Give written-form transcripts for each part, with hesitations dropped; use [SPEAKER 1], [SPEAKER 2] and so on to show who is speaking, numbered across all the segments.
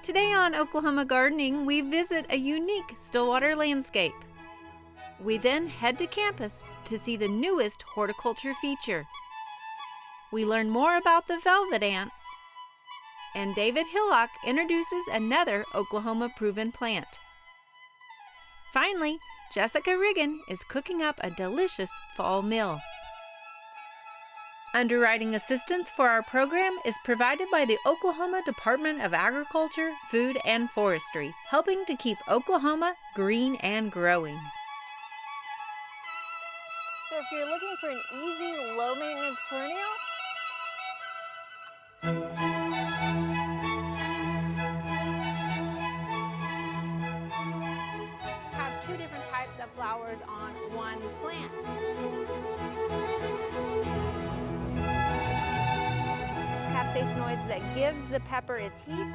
[SPEAKER 1] Today on Oklahoma Gardening, we visit a unique Stillwater landscape. We then head to campus to see the newest horticulture feature. We learn more about the velvet ant, and David Hillock introduces another Oklahoma-proven plant. Finally, Jessica Riggin is cooking up a delicious fall meal. Underwriting assistance for our program is provided by the Oklahoma Department of Agriculture, Food, and Forestry, helping to keep Oklahoma green and growing.
[SPEAKER 2] So if you're looking for an easy, low-maintenance perennial, have two different types of flowers on one plant. Capsaicinoids that gives the pepper its heat.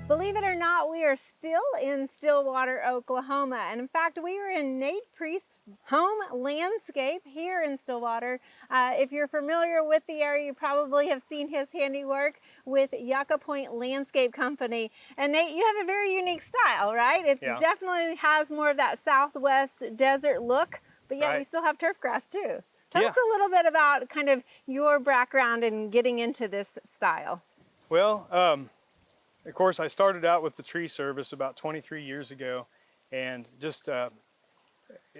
[SPEAKER 2] Believe it or not, we are still in Stillwater, Oklahoma. And in fact, we are in Nate Priest's home landscape here in Stillwater. If you're familiar with the area, you probably have seen his handiwork with Yucca Pointe Landscape Company. And Nate, you have a very unique style, right? It definitely has more of that Southwest desert look, but yet we still have turf grass too. Tell us a little bit about kind of your background in getting into this style.
[SPEAKER 3] Well, of course, I started out with the tree service about 23 years ago, and just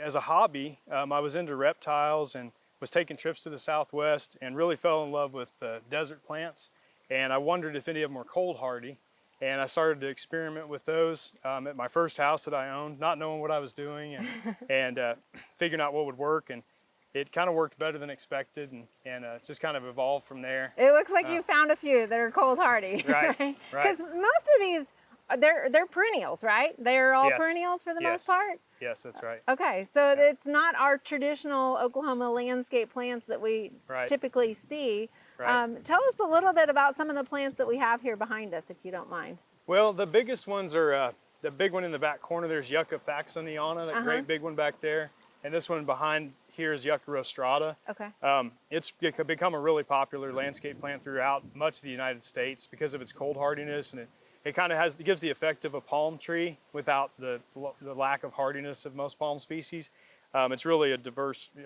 [SPEAKER 3] as a hobby, I was into reptiles and was taking trips to the Southwest and really fell in love with desert plants. And I wondered if any of them were cold hardy, and I started to experiment with those at my first house that I owned, not knowing what I was doing and figuring out what would work. And it kind of worked better than expected, and it's just kind of evolved from there.
[SPEAKER 2] It looks like you found a few that are cold hardy.
[SPEAKER 3] Right,
[SPEAKER 2] Because most of these, they're perennials, right? They're all perennials for the most part?
[SPEAKER 3] Yes, that's right.
[SPEAKER 2] Okay, so it's not our traditional Oklahoma landscape plants that we typically see. Tell us a little bit about some of the plants that we have here behind us, if you don't mind.
[SPEAKER 3] Well, the biggest ones are, the big one in the back corner, there's Yucca faxoniana, that great big one back there. And this one behind here is Yucca rostrata.
[SPEAKER 2] Okay.
[SPEAKER 3] It's become a really popular landscape plant throughout much of the United States because of its cold hardiness, and it kind of gives the effect of a palm tree without the lack of hardiness of most palm species. It's really a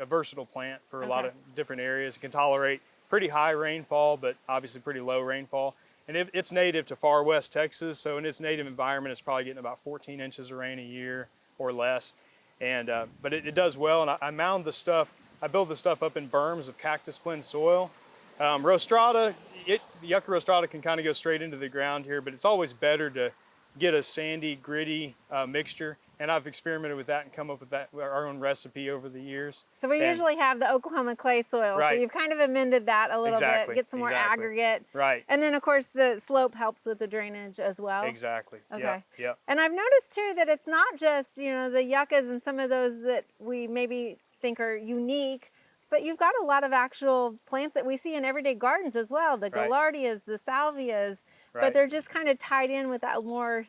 [SPEAKER 3] versatile plant for a lot of different areas. It can tolerate pretty high rainfall, but obviously pretty low rainfall. And it's native to far west Texas, so in its native environment, it's probably getting about 14 inches of rain a year or less. And but it does well, and I mound the stuff. I build the stuff up in berms of cactus blend soil. Rostrata, Yucca rostrata can kind of go straight into the ground here, but it's always better to get a sandy, gritty mixture. And I've experimented with that and come up with our own recipe over the years.
[SPEAKER 2] So we usually have the Oklahoma clay soil. So you've kind of amended that a little bit, get some more aggregate.
[SPEAKER 3] Right.
[SPEAKER 2] And then of course the slope helps with the drainage as well.
[SPEAKER 3] Exactly.
[SPEAKER 2] Okay.
[SPEAKER 3] Yep.
[SPEAKER 2] And I've noticed too that it's not just, you know, the yuccas and some of those that we maybe think are unique, but you've got a lot of actual plants that we see in everyday gardens as well. The gaillardias, the salvias. But they're just kind of tied in with that more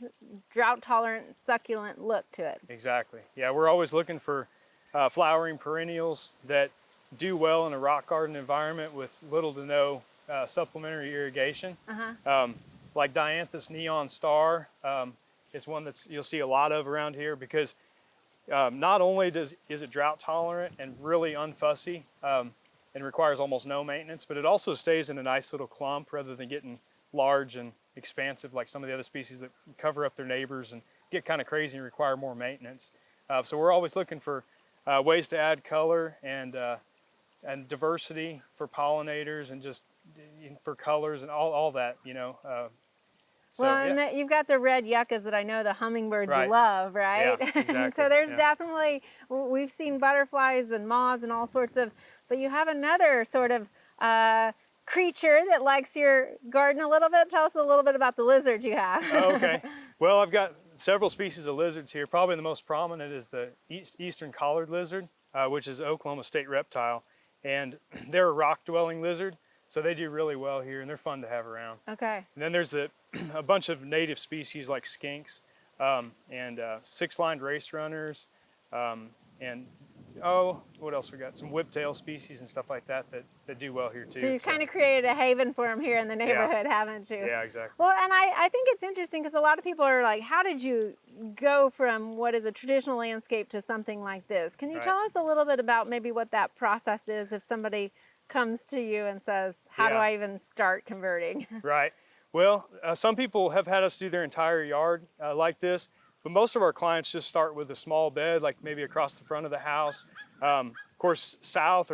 [SPEAKER 2] drought-tolerant, succulent look to it.
[SPEAKER 3] Exactly. Yeah, we're always looking for flowering perennials that do well in a rock garden environment with little to no supplementary irrigation. Like Dianthus neon star is one that you'll see a lot of around here because not only is it drought-tolerant and really unfussy and requires almost no maintenance, but it also stays in a nice little clump rather than getting large and expansive like some of the other species that cover up their neighbors and get kind of crazy and require more maintenance. So we're always looking for ways to add color and diversity for pollinators and just for colors and all that, you know.
[SPEAKER 2] And you've got the red yuccas that I know the hummingbirds love, right?
[SPEAKER 3] Yeah, exactly.
[SPEAKER 2] So there's definitely, we've seen butterflies and moths and all sorts of, but you have another sort of creature that likes your garden a little bit. Tell us a little bit about the lizard you have.
[SPEAKER 3] Okay. Well, I've got several species of lizards here. Probably the most prominent is the eastern collared lizard, which is Oklahoma state reptile. And they're a rock-dwelling lizard, so they do really well here, and they're fun to have around.
[SPEAKER 2] Okay.
[SPEAKER 3] And then there's the a bunch of native species like skinks and six-lined race runners, and what else we got? Some whiptail species and stuff like that that do well here too.
[SPEAKER 2] So you kind of created a haven for them here in the neighborhood, haven't you?
[SPEAKER 3] Yeah, exactly.
[SPEAKER 2] Well, and I think it's interesting because a lot of people are like, how did you go from what is a traditional landscape to something like this? Can you tell us a little bit about maybe what that process is if somebody comes to you and says, how do I even start converting?
[SPEAKER 3] Right. Well, some people have had us do their entire yard like this, but most of our clients just start with a small bed, like maybe across the front of the house. Of course, south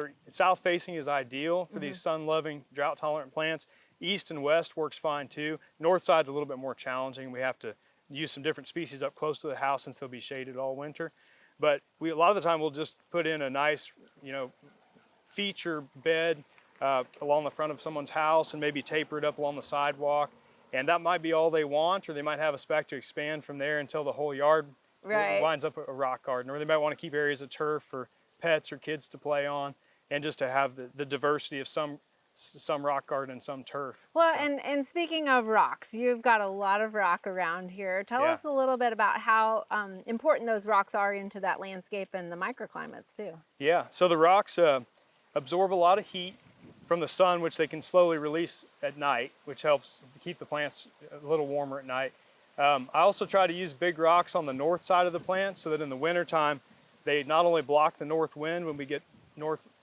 [SPEAKER 3] facing is ideal for these sun-loving, drought-tolerant plants. East and west works fine too. North side's a little bit more challenging. We have to use some different species up close to the house since they'll be shaded all winter. But a lot of the time we'll just put in a nice, feature bed along the front of someone's house and maybe taper it up along the sidewalk. And that might be all they want, or they might have us back to expand from there until the whole yard winds up a rock garden. Or they might want to keep areas of turf for pets or kids to play on, and just to have the diversity of some rock garden and some turf.
[SPEAKER 2] Well, and speaking of rocks, you've got a lot of rock around here. Tell us a little bit about how important those rocks are into that landscape and the microclimates too.
[SPEAKER 3] Yeah, so the rocks absorb a lot of heat from the sun, which they can slowly release at night, which helps keep the plants a little warmer at night. I also try to use big rocks on the north side of the plants so that in the wintertime, they not only block the north wind when we get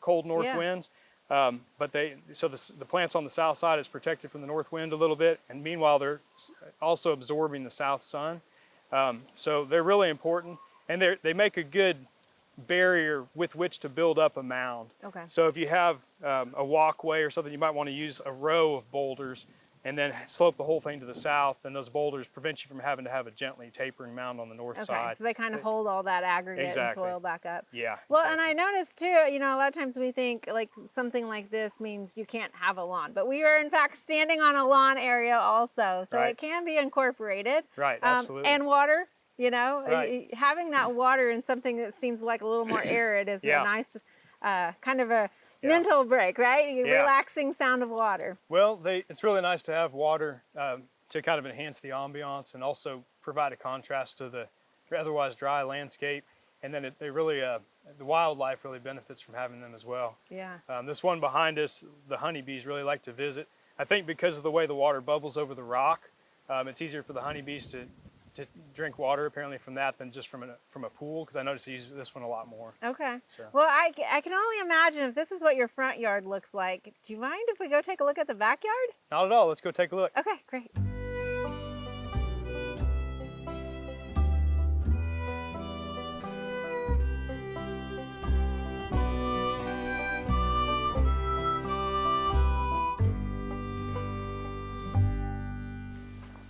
[SPEAKER 3] cold north winds, but the plants on the south side is protected from the north wind a little bit, and meanwhile they're also absorbing the south sun. So they're really important, and they make a good barrier with which to build up a mound.
[SPEAKER 2] Okay.
[SPEAKER 3] So if you have a walkway or something, you might want to use a row of boulders and then slope the whole thing to the south, and those boulders prevent you from having to have a gently tapering mound on the north side.
[SPEAKER 2] So they kind of hold all that aggregate and soil back up.
[SPEAKER 3] Yeah.
[SPEAKER 2] Well, and I noticed too, a lot of times we think like something like this means you can't have a lawn, but we are in fact standing on a lawn area also, so it can be incorporated.
[SPEAKER 3] Right, absolutely.
[SPEAKER 2] And water. Having that water in something that seems like a little more arid is a nice kind of a mental break, right? Relaxing sound of water.
[SPEAKER 3] Well, it's really nice to have water to kind of enhance the ambiance and also provide a contrast to the otherwise dry landscape. And then the wildlife really benefits from having them as well.
[SPEAKER 2] Yeah.
[SPEAKER 3] This one behind us, the honeybees really like to visit. I think because of the way the water bubbles over the rock, it's easier for the honeybees to drink water apparently from that than just from a pool, because I noticed they use this one a lot more.
[SPEAKER 2] Okay.
[SPEAKER 3] So.
[SPEAKER 2] Well, I can only imagine if this is what your front yard looks like. Do you mind if we go take a look at the backyard?
[SPEAKER 3] Not at all. Let's go take a look.
[SPEAKER 2] Okay, great.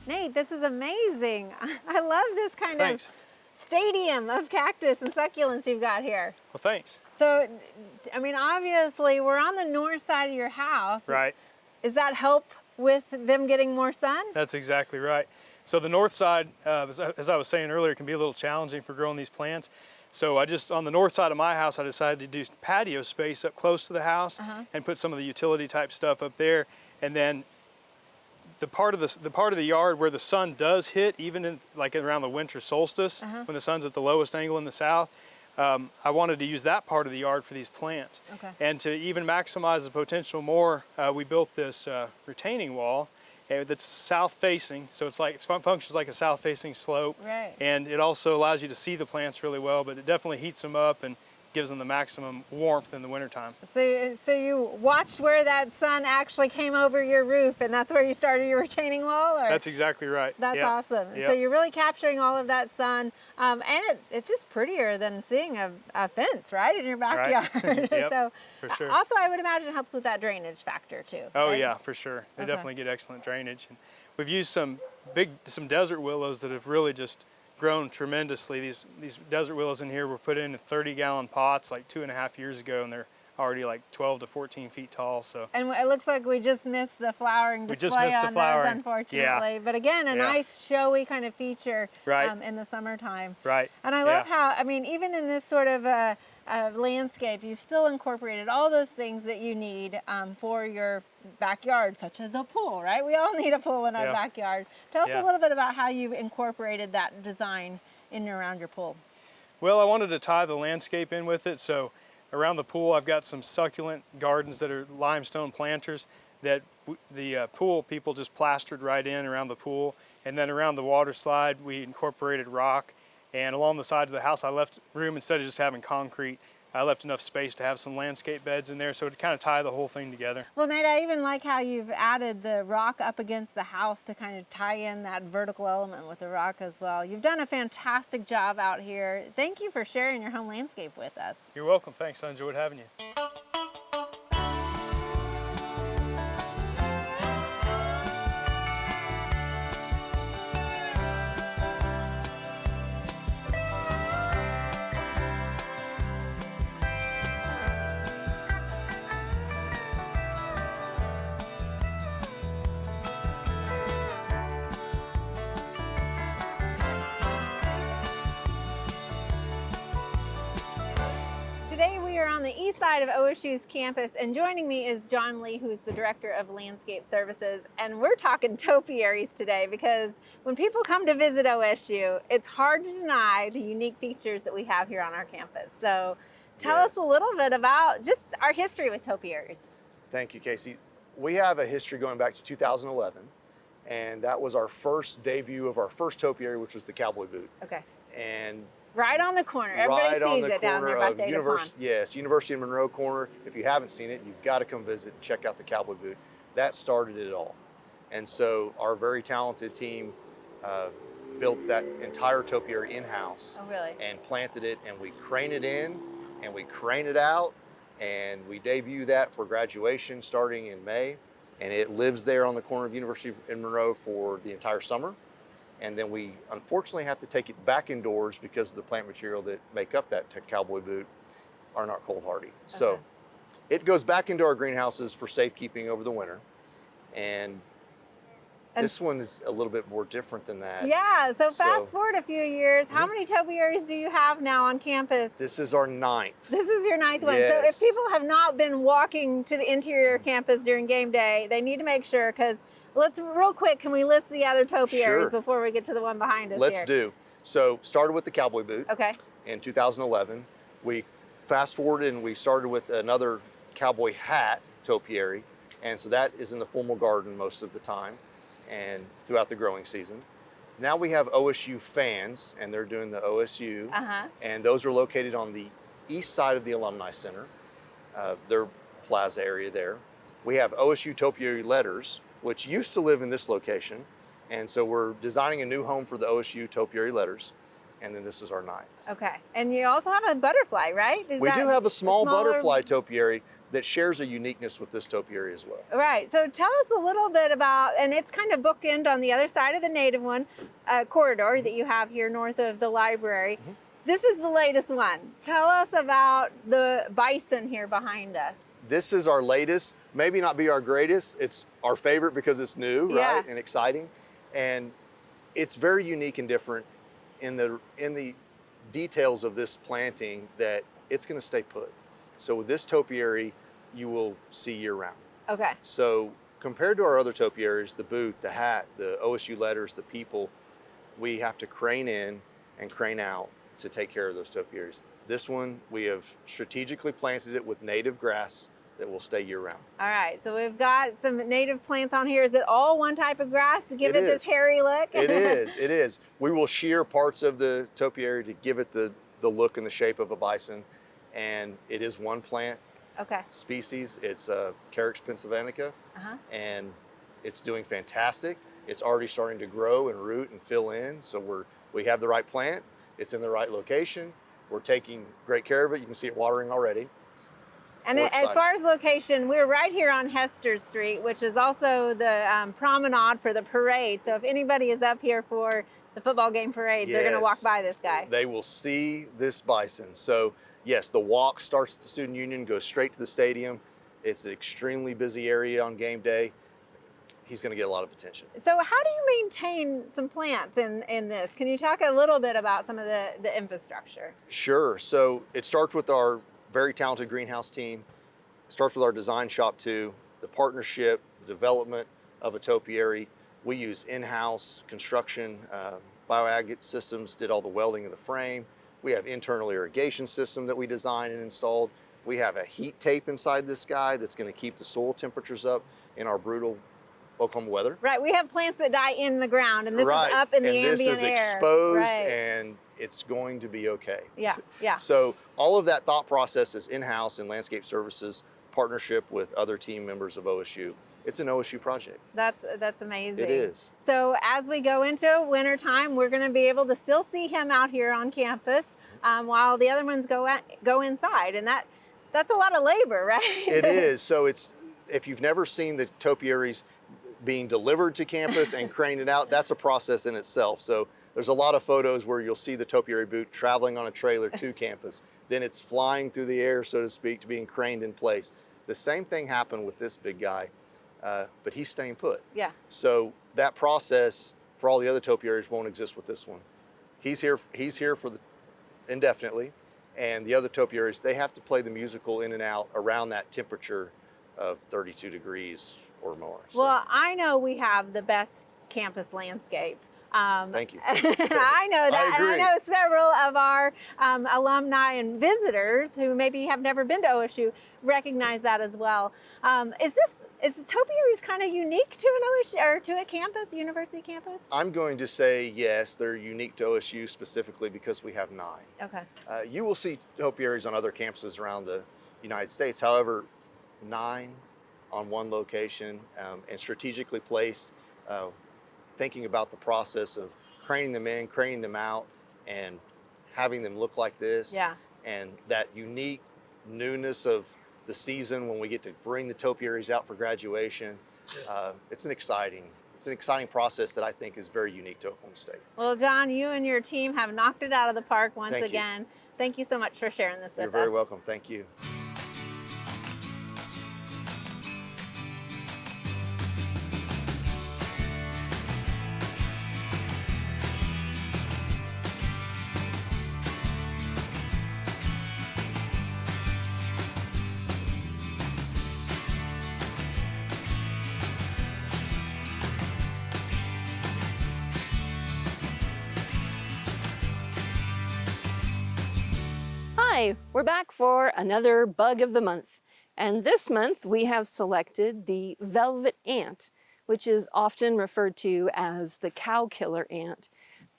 [SPEAKER 2] Nate, this is amazing. I love this kind of stadium of cactus and succulents you've got here.
[SPEAKER 3] Well, thanks.
[SPEAKER 2] So, obviously we're on the north side of your house.
[SPEAKER 3] Right.
[SPEAKER 2] Does that help with them getting more sun?
[SPEAKER 3] That's exactly right. So the north side, as I was saying earlier, can be a little challenging for growing these plants. So on the north side of my house, I decided to do patio space up close to the house and put some of the utility type stuff up there. And then the part of the yard where the sun does hit, even like around the winter solstice, when the sun's at the lowest angle in the south, I wanted to use that part of the yard for these plants.
[SPEAKER 2] Okay.
[SPEAKER 3] And to even maximize the potential more, we built this retaining wall that's south facing, so it functions like a south facing slope.
[SPEAKER 2] Right.
[SPEAKER 3] And it also allows you to see the plants really well, but it definitely heats them up and gives them the maximum warmth in the wintertime.
[SPEAKER 2] So you watched where that sun actually came over your roof, and that's where you started your retaining wall? Or?
[SPEAKER 3] That's exactly right.
[SPEAKER 2] That's awesome.
[SPEAKER 3] Yep.
[SPEAKER 2] So you're really capturing all of that sun, and it's just prettier than seeing a fence, right, in your backyard.
[SPEAKER 3] Right. Yep,
[SPEAKER 2] so
[SPEAKER 3] for sure.
[SPEAKER 2] Also, I would imagine it helps with that drainage factor too.
[SPEAKER 3] Oh
[SPEAKER 2] right?
[SPEAKER 3] yeah, for sure. They definitely get excellent drainage. And we've used some desert willows that have really just grown tremendously. These desert willows in here were put in 30-gallon pots like 2.5 years ago, and they're already like 12 to 14 feet tall. So.
[SPEAKER 2] And it looks like we just missed the flowering display
[SPEAKER 3] just missed the
[SPEAKER 2] on
[SPEAKER 3] flowering.
[SPEAKER 2] those, unfortunately.
[SPEAKER 3] Yeah.
[SPEAKER 2] But again, a nice showy kind of feature
[SPEAKER 3] Right.
[SPEAKER 2] In the summertime.
[SPEAKER 3] Right.
[SPEAKER 2] And I love how, I mean, even in this sort of landscape, you've still incorporated all those things that you need for your backyard, such as a pool, right? We all need a pool in our backyard. Tell us a little bit about how you incorporated that design in and around your pool.
[SPEAKER 3] Well, I wanted to tie the landscape in with it, so around the pool I've got some succulent gardens that are limestone planters that the pool people just plastered right in around the pool, and then around the water slide we incorporated rock, and along the sides of the house I left room, instead of just having concrete, I left enough space to have some landscape beds in there, so to kind of tie the whole thing together.
[SPEAKER 2] Well, Nate, I even like how you've added the rock up against the house to kind of tie in that vertical element with the rock as well. You've done a fantastic job out here. Thank you for sharing your home landscape with us.
[SPEAKER 3] You're welcome. Thanks. I enjoyed having you.
[SPEAKER 2] Today we are on the east side of OSU's campus, and joining me is John Lee, who's the Director of Landscape Services, and we're talking topiaries today because when people come to visit OSU, it's hard to deny the unique features that we have here on our campus. So tell us a little bit about just our history with topiaries.
[SPEAKER 4] Thank you, Casey. We have a history going back to 2011, and that was our first debut of our first topiary, which was the cowboy boot.
[SPEAKER 2] Okay.
[SPEAKER 4] And
[SPEAKER 2] right on the corner. Everybody sees it down there by Theta Pond.
[SPEAKER 4] Yes, University of Monroe corner. If you haven't seen it, you've got to come visit and check out the cowboy boot. That started it all. And so our very talented team built that entire topiary in-house.
[SPEAKER 2] Oh, really?
[SPEAKER 4] And planted it, and we crane it in, and we crane it out, and we debut that for graduation starting in May. And it lives there on the corner of University of Monroe for the entire summer. And then we unfortunately have to take it back indoors because the plant material that make up that cowboy boot are not cold hardy. Okay. So it goes back into our greenhouses for safekeeping over the winter. And this one is a little bit more different than that.
[SPEAKER 2] Yeah, so fast forward a few years, how many topiaries do you have now on campus?
[SPEAKER 4] This is our 9th.
[SPEAKER 2] This is your 9th one.
[SPEAKER 4] Yes.
[SPEAKER 2] So if people have not been walking to the interior campus during game day, they need to make sure, because real quick, can we list the other topiaries before we get to the one behind us
[SPEAKER 4] Let's do. So started with the cowboy boot.
[SPEAKER 2] Okay.
[SPEAKER 4] In 2011. We fast forwarded and we started with another cowboy hat topiary. And so that is in the formal garden most of the time and throughout the growing season. Now we have OSU fans, and they're doing the OSU. And those are located on the east side of the Alumni Center, their plaza area there. We have OSU Topiary letters, which used to live in this location. And so we're designing a new home for the OSU Topiary letters. And then this is our 9th.
[SPEAKER 2] Okay. And you also have a butterfly, right?
[SPEAKER 4] We do have a small butterfly topiary that shares a uniqueness with this topiary as well.
[SPEAKER 2] Right. So tell us a little bit about, and it's kind of bookend on the other side of the native one, corridor that you have here north of the library. This is the latest one. Tell us about the bison here behind us.
[SPEAKER 4] This is our latest, maybe not be our greatest. It's our favorite because it's new, right? And exciting. And it's very unique and different in the details of this planting that it's going to stay put. So with this topiary, you will see year round.
[SPEAKER 2] Okay.
[SPEAKER 4] So compared to our other topiaries, the boot, the hat, the OSU letters, the people, we have to crane in and crane out to take care of those topiaries. This one, we have strategically planted it with native grass that will stay year round.
[SPEAKER 2] All right, so we've got some native plants on here. Is it all one type of grass to give it this hairy look?
[SPEAKER 4] It is. We will shear parts of the topiary to give it the look and the shape of a bison. And it is one plant species. It's Carex pennsylvanica, and it's doing fantastic. It's already starting to grow and root and fill in. So we have the right plant. It's in the right location. We're taking great care of it. You can see it watering already.
[SPEAKER 2] And as far as location, we're right here on Hester Street, which is also the promenade for the parade. So if anybody is up here for the football game parades, they're going to walk by this guy.
[SPEAKER 4] They will see this bison. So yes, the walk starts at the Student Union, goes straight to the stadium. It's an extremely busy area on game day. He's going to get a lot of attention.
[SPEAKER 2] So how do you maintain some plants in this? Can you talk a little bit about some of the infrastructure?
[SPEAKER 4] Sure. So it starts with our very talented greenhouse team. It starts with our design shop too, the partnership, the development of a topiary. We use in-house construction, bioag systems, did all the welding of the frame. We have internal irrigation system that we designed and installed. We have a heat tape inside this guy that's going to keep the soil temperatures up in our brutal Oklahoma weather.
[SPEAKER 2] Right, we have plants that die in the ground, and this is up in the ambient air.
[SPEAKER 4] And this is exposed, and it's going to be okay.
[SPEAKER 2] Yeah, yeah.
[SPEAKER 4] So all of that thought process is in-house in landscape services, partnership with other team members of OSU. It's an OSU project.
[SPEAKER 2] That's amazing.
[SPEAKER 4] It is.
[SPEAKER 2] So as we go into wintertime, we're going to be able to still see him out here on campus while the other ones go inside, and that's a lot of labor, right?
[SPEAKER 4] It is. So if you've never seen the topiaries being delivered to campus and craned out, that's a process in itself. So there's a lot of photos where you'll see the topiary boot traveling on a trailer to campus. Then it's flying through the air, so to speak, to being craned in place. The same thing happened with this big guy, but he's staying put.
[SPEAKER 2] Yeah.
[SPEAKER 4] So that process for all the other topiaries won't exist with this one. He's here for indefinitely, and the other topiaries, they have to play the musical in and out around that temperature of 32 degrees or more. So.
[SPEAKER 2] Well, I know we have the best campus landscape.
[SPEAKER 4] Thank you.
[SPEAKER 2] I know that,
[SPEAKER 4] I agree.
[SPEAKER 2] and I know several of our alumni and visitors who maybe have never been to OSU recognize that as well. Is topiaries kind of unique to an OSU or to a campus, university campus?
[SPEAKER 4] I'm going to say yes, they're unique to OSU specifically because we have 9.
[SPEAKER 2] Okay.
[SPEAKER 4] You will see topiaries on other campuses around the United States. However, 9 on one location and strategically placed, thinking about the process of craning them in, craning them out, and having them look like this.
[SPEAKER 2] Yeah.
[SPEAKER 4] And that unique newness of the season when we get to bring the topiaries out for graduation. It's an exciting process that I think is very unique to Oklahoma State.
[SPEAKER 2] Well, John, you and your team have knocked it out of the park once
[SPEAKER 4] Thank you.
[SPEAKER 2] again. Thank you so much for sharing this with us.
[SPEAKER 4] You're very welcome. Thank you.
[SPEAKER 5] Hi, we're back for another bug of the month. And this month we have selected the velvet ant, which is often referred to as the cow killer ant.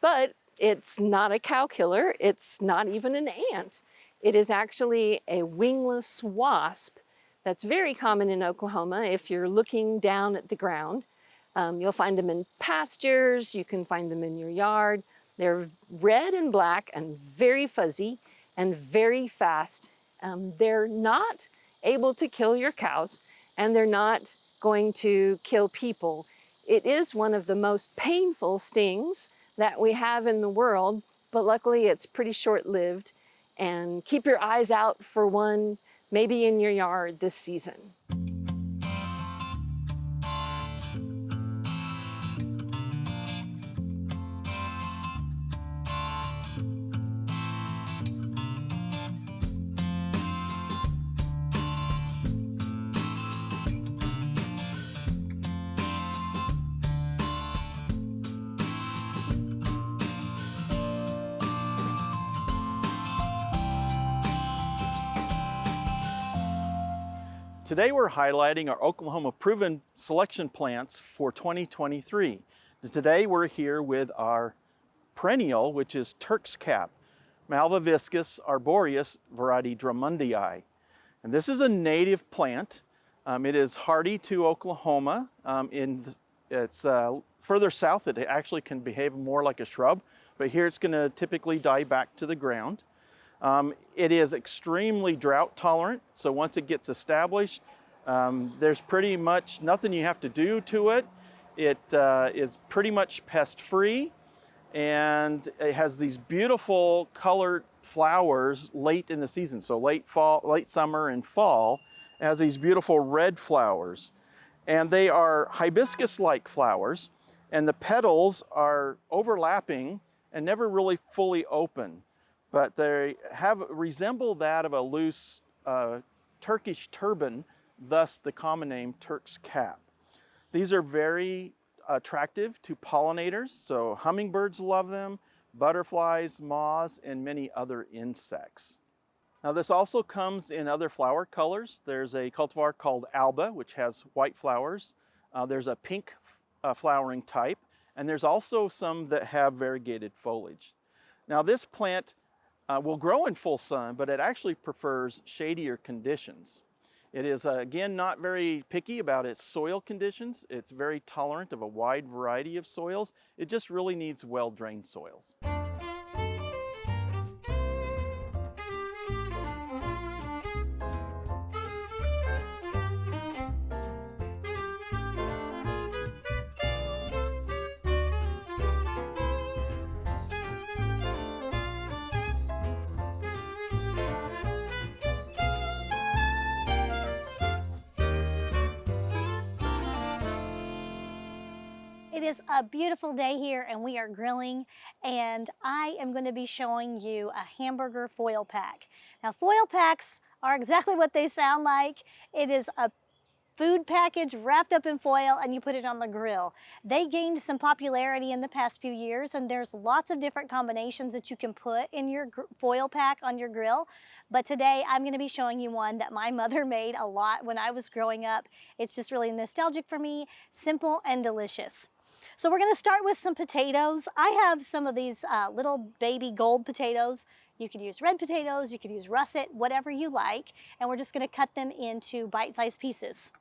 [SPEAKER 5] But it's not a cow killer, it's not even an ant. It is actually a wingless wasp that's very common in Oklahoma if you're looking down at the ground. You'll find them in pastures, you can find them in your yard. They're red and black and very fuzzy and very fast. They're not able to kill your cows, and they're not going to kill people. It is one of the most painful stings that we have in the world, but luckily it's pretty short-lived. And keep your eyes out for one, maybe in your yard this season.
[SPEAKER 6] Today we're highlighting our Oklahoma proven selection plants for 2023. Today we're here with our perennial, which is Turk's cap, Malva viscus arboreus variety Drummondii. And this is a native plant. It is hardy to Oklahoma. It's further south, it actually can behave more like a shrub, but here it's going to typically die back to the ground. It is extremely drought tolerant, so once it gets established, there's pretty much nothing you have to do to it. It is pretty much pest free, and it has these beautiful colored flowers late in the season, so late summer and fall. It has these beautiful red flowers. And they are hibiscus-like flowers, and the petals are overlapping and never really fully open, but they resemble that of a loose Turkish turban, thus the common name Turk's cap. These are very attractive to pollinators, so hummingbirds love them, butterflies, moths, and many other insects. Now this also comes in other flower colors. There's a cultivar called Alba, which has white flowers. There's a pink flowering type, and there's also some that have variegated foliage. Now this plant will grow in full sun, but it actually prefers shadier conditions. It is, again, not very picky about its soil conditions. It's very tolerant of a wide variety of soils. It just really needs well-drained soils.
[SPEAKER 7] It is a beautiful day here and we are grilling, and I am going to be showing you a hamburger foil pack. Now foil packs are exactly what they sound like. It is a food package wrapped up in foil and you put it on the grill. They gained some popularity in the past few years, and there's lots of different combinations that you can put in your foil pack on your grill. But today I'm going to be showing you one that my mother made a lot when I was growing up. It's just really nostalgic for me, simple and delicious. So we're going to start with some potatoes. I have some of these little baby gold potatoes. You could use red potatoes, you could use russet, whatever you like. And we're just going to cut them into bite-sized pieces.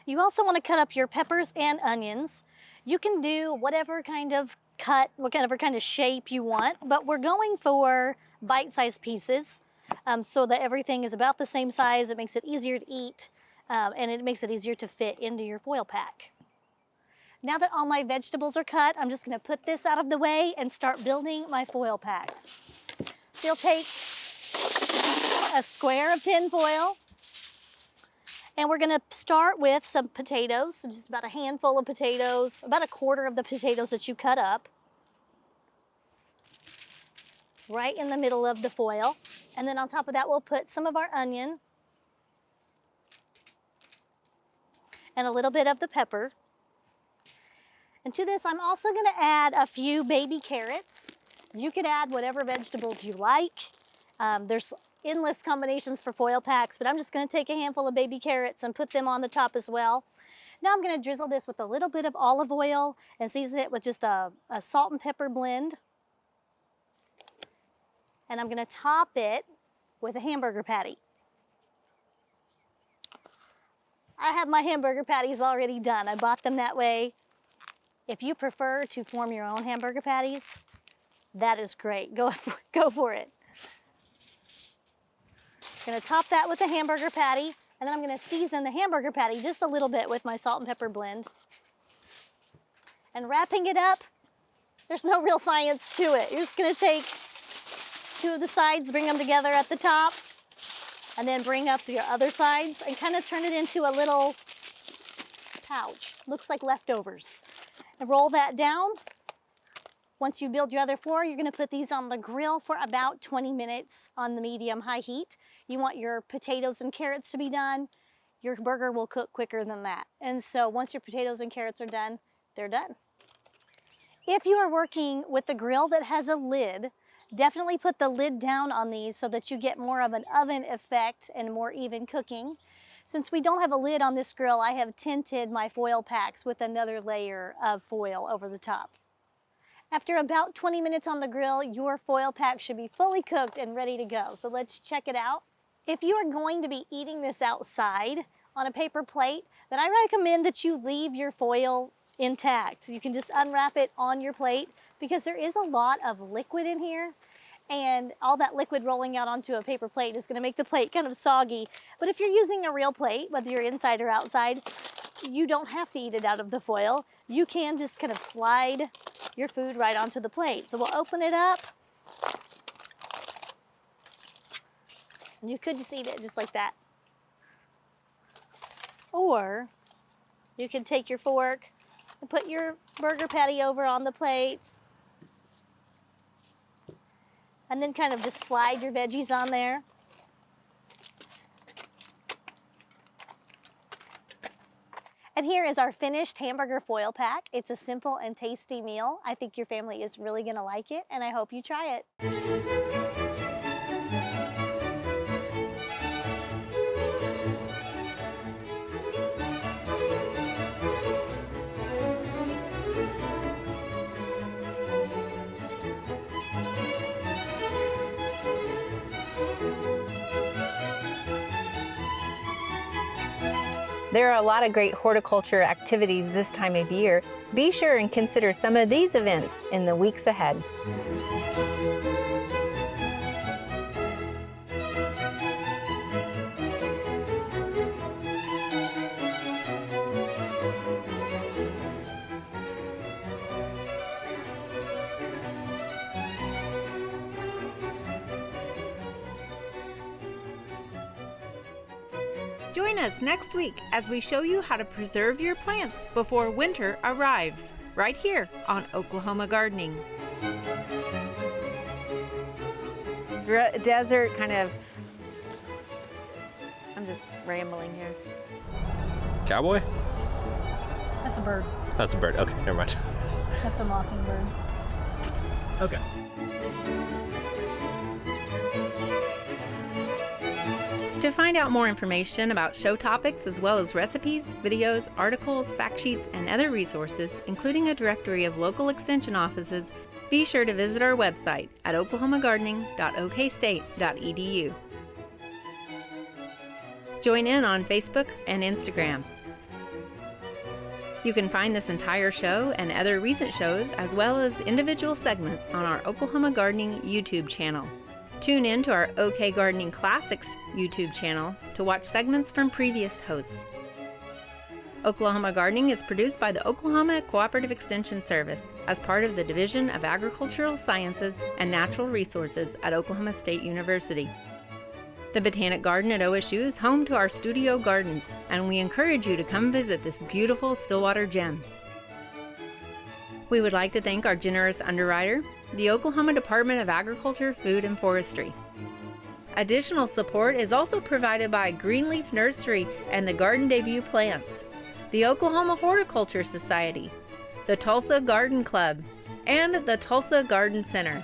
[SPEAKER 7] You also want to cut up your peppers and onions. You can do whatever kind of cut, whatever kind of shape you want, but we're going for bite-sized pieces so that everything is about the same size. It makes it easier to eat. And it makes it easier to fit into your foil pack. Now that all my vegetables are cut, I'm just going to put this out of the way and start building my foil packs. So you'll take a square of tin foil, and we're going to start with some potatoes, so just about a handful of potatoes, about a quarter of the potatoes that you cut up, right in the middle of the foil. And then on top of that, we'll put some of our onion, and a little bit of the pepper. And to this, I'm also going to add a few baby carrots. You could add whatever vegetables you like. There's endless combinations for foil packs, but I'm just going to take a handful of baby carrots and put them on the top as well. Now I'm going to drizzle this with a little bit of olive oil and season it with just a salt and pepper blend. And I'm going to top it with a hamburger patty. I have my hamburger patties already done. I bought them that way. If you prefer to form your own hamburger patties, that is great. Go for it. I'm gonna top that with a hamburger patty, and then I'm gonna season the hamburger patty just a little bit with my salt and pepper blend. And wrapping it up, there's no real science to it. You're just gonna take two of the sides, bring them together at the top, and then bring up your other sides and kind of turn it into a little pouch. Looks like leftovers. And roll that down. Once you build your other four, you're gonna put these on the grill for about 20 minutes on the medium-high heat. You want your potatoes and carrots to be done. Your burger will cook quicker than that. And so once your potatoes and carrots are done, they're done. If you are working with a grill that has a lid, definitely put the lid down on these so that you get more of an oven effect and more even cooking. Since we don't have a lid on this grill, I have tinted my foil packs with another layer of foil over the top. After about 20 minutes on the grill, your foil pack should be fully cooked and ready to go. So let's check it out. If you are going to be eating this outside on a paper plate, then I recommend that you leave your foil intact. You can just unwrap it on your plate because there is a lot of liquid in here, and all that liquid rolling out onto a paper plate is going to make the plate kind of soggy. But if you're using a real plate, whether you're inside or outside, you don't have to eat it out of the foil. You can just kind of slide your food right onto the plate. So we'll open it up. And you could just eat it just like that. Or you can take your fork and put your burger patty over on the plate. And then kind of just slide your veggies on there. And here is our finished hamburger foil pack. It's a simple and tasty meal. I think your family is really gonna like it, and I hope you try it.
[SPEAKER 1] There are a lot of great horticulture activities this time of year. Be sure and consider some of these events in the weeks ahead. Join us next week as we show you how to preserve your plants before winter arrives, right here on Oklahoma Gardening. Desert kind of, I'm just rambling here.
[SPEAKER 8] Cowboy?
[SPEAKER 7] That's a bird.
[SPEAKER 8] That's a bird. Okay, never mind.
[SPEAKER 7] That's a mockingbird.
[SPEAKER 8] Okay.
[SPEAKER 1] To find out more information about show topics as well as recipes, videos, articles, fact sheets, and other resources, including a directory of local extension offices, be sure to visit our website at oklahomagardening.okstate.edu. Join in on Facebook and Instagram. You can find this entire show and other recent shows as well as individual segments on our Oklahoma Gardening YouTube channel. Tune in to our OK Gardening Classics YouTube channel to watch segments from previous hosts. Oklahoma Gardening is produced by the Oklahoma Cooperative Extension Service as part of the Division of Agricultural Sciences and Natural Resources at Oklahoma State University. The Botanic Garden at OSU is home to our studio gardens, and we encourage you to come visit this beautiful Stillwater gem. We would like to thank our generous underwriter, the Oklahoma Department of Agriculture, Food, and Forestry. Additional support is also provided by Greenleaf Nursery and the Garden Debut Plants, the Oklahoma Horticulture Society, the Tulsa Garden Club, and the Tulsa Garden Center.